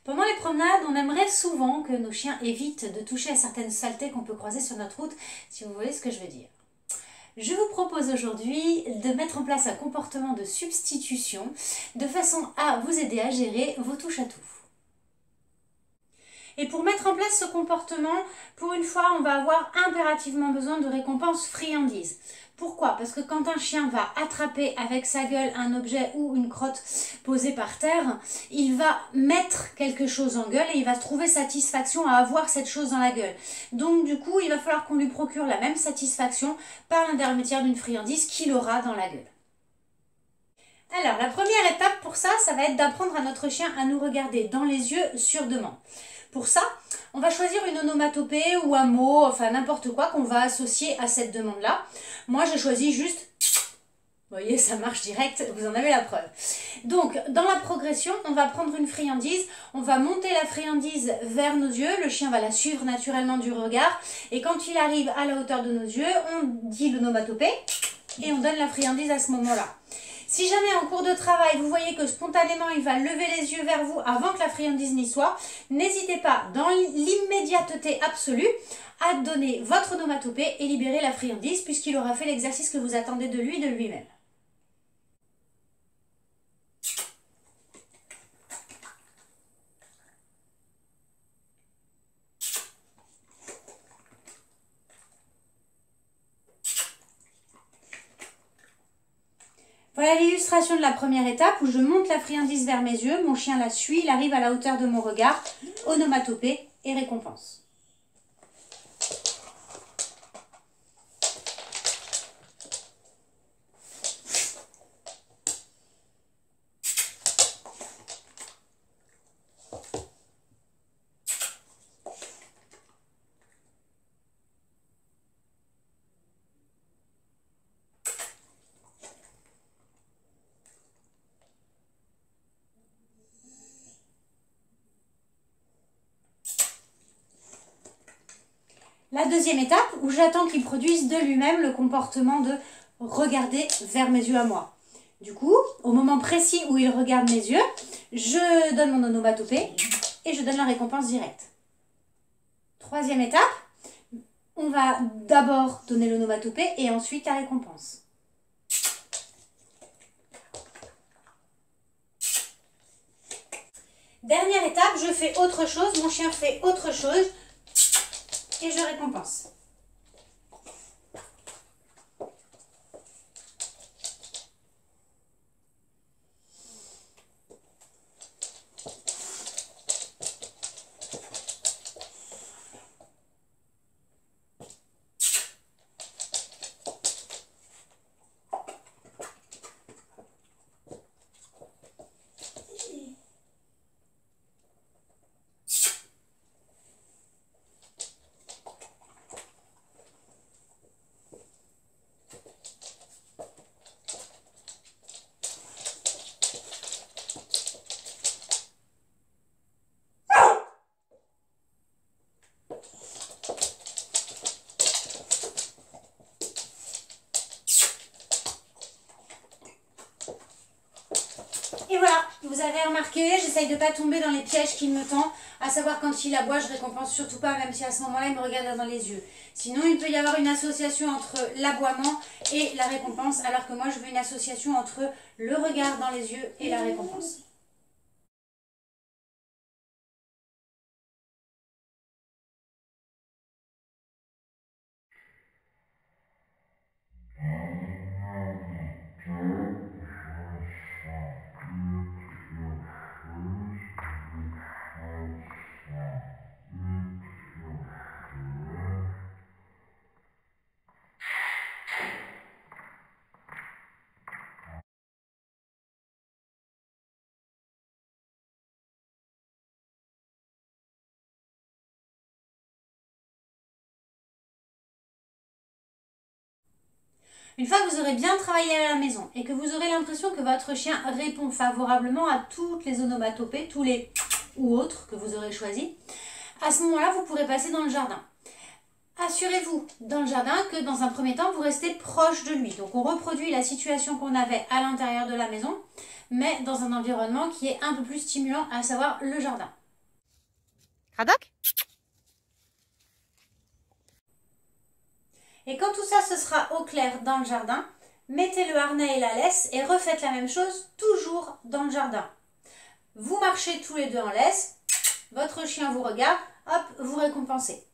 Pendant les promenades, on aimerait souvent que nos chiens évitent de toucher à certaines saletés qu'on peut croiser sur notre route, si vous voyez ce que je veux dire. Je vous propose aujourd'hui de mettre en place un comportement de substitution de façon à vous aider à gérer vos touches à tout. Et pour mettre en place ce comportement, pour une fois, on va avoir impérativement besoin de récompenses friandises. Pourquoi? Parce que quand un chien va attraper avec sa gueule un objet ou une crotte posée par terre, il va mettre quelque chose en gueule et il va trouver satisfaction à avoir cette chose dans la gueule. Donc du coup, il va falloir qu'on lui procure la même satisfaction par l'intermédiaire d'une friandise qu'il aura dans la gueule. Alors, la première étape pour ça, ça va être d'apprendre à notre chien à nous regarder dans les yeux sur demande. Pour ça, on va choisir une onomatopée ou un mot, enfin n'importe quoi qu'on va associer à cette demande-là. Moi, j'ai choisi juste... Vous voyez, ça marche direct, vous en avez la preuve. Donc, dans la progression, on va prendre une friandise, on va monter la friandise vers nos yeux, le chien va la suivre naturellement du regard, et quand il arrive à la hauteur de nos yeux, on dit l'onomatopée, et on donne la friandise à ce moment-là. Si jamais en cours de travail, vous voyez que spontanément il va lever les yeux vers vous avant que la friandise n'y soit, n'hésitez pas, dans l'immédiateté absolue, à donner votre onomatopée et libérer la friandise puisqu'il aura fait l'exercice que vous attendez de lui et de lui-même. Voilà l'illustration de la première étape où je monte la friandise vers mes yeux, mon chien la suit, il arrive à la hauteur de mon regard, onomatopée et récompense. La deuxième étape, où j'attends qu'il produise de lui-même le comportement de regarder vers mes yeux à moi. Du coup, au moment précis où il regarde mes yeux, je donne mon onomatopée et je donne la récompense directe. Troisième étape, on va d'abord donner l'onomatopée et ensuite la récompense. Dernière étape, je fais autre chose, mon chien fait autre chose. Et je récompense. Et voilà, vous avez remarqué, j'essaye de ne pas tomber dans les pièges qu'il me tend, à savoir quand il aboie, je récompense surtout pas, même si à ce moment-là, il me regarde dans les yeux. Sinon, il peut y avoir une association entre l'aboiement et la récompense, alors que moi, je veux une association entre le regard dans les yeux et la récompense. Une fois que vous aurez bien travaillé à la maison et que vous aurez l'impression que votre chien répond favorablement à toutes les onomatopées, tous les ou autres que vous aurez choisis, à ce moment-là, vous pourrez passer dans le jardin. Assurez-vous dans le jardin que dans un premier temps, vous restez proche de lui. Donc on reproduit la situation qu'on avait à l'intérieur de la maison, mais dans un environnement qui est un peu plus stimulant, à savoir le jardin. Cradoc? Et quand tout ça se sera au clair dans le jardin, mettez le harnais et la laisse et refaites la même chose toujours dans le jardin. Vous marchez tous les deux en laisse, votre chien vous regarde, hop, vous récompensez.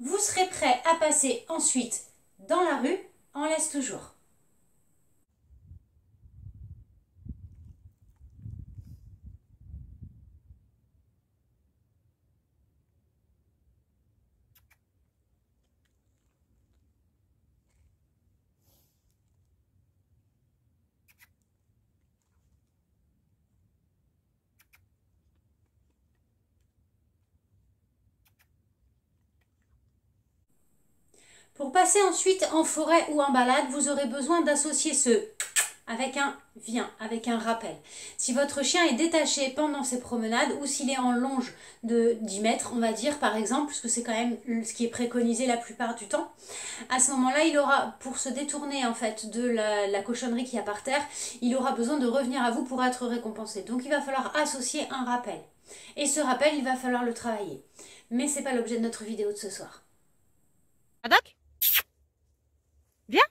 Vous serez prêt à passer ensuite dans la rue en laisse toujours. Pour passer ensuite en forêt ou en balade, vous aurez besoin d'associer ce avec un viens, avec un rappel. Si votre chien est détaché pendant ses promenades ou s'il est en longe de 10 mètres, on va dire par exemple, puisque c'est quand même ce qui est préconisé la plupart du temps, à ce moment-là, il aura, pour se détourner en fait de la cochonnerie qu'il y a par terre, il aura besoin de revenir à vous pour être récompensé. Donc il va falloir associer un rappel. Et ce rappel, il va falloir le travailler. Mais ce n'est pas l'objet de notre vidéo de ce soir. Cradoc? Viens.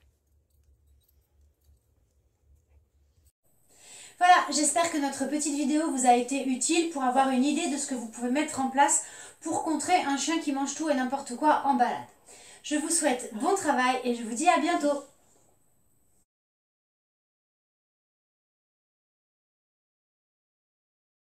Voilà, j'espère que notre petite vidéo vous a été utile pour avoir une idée de ce que vous pouvez mettre en place pour contrer un chien qui mange tout et n'importe quoi en balade. Je vous souhaite bon travail et je vous dis à bientôt.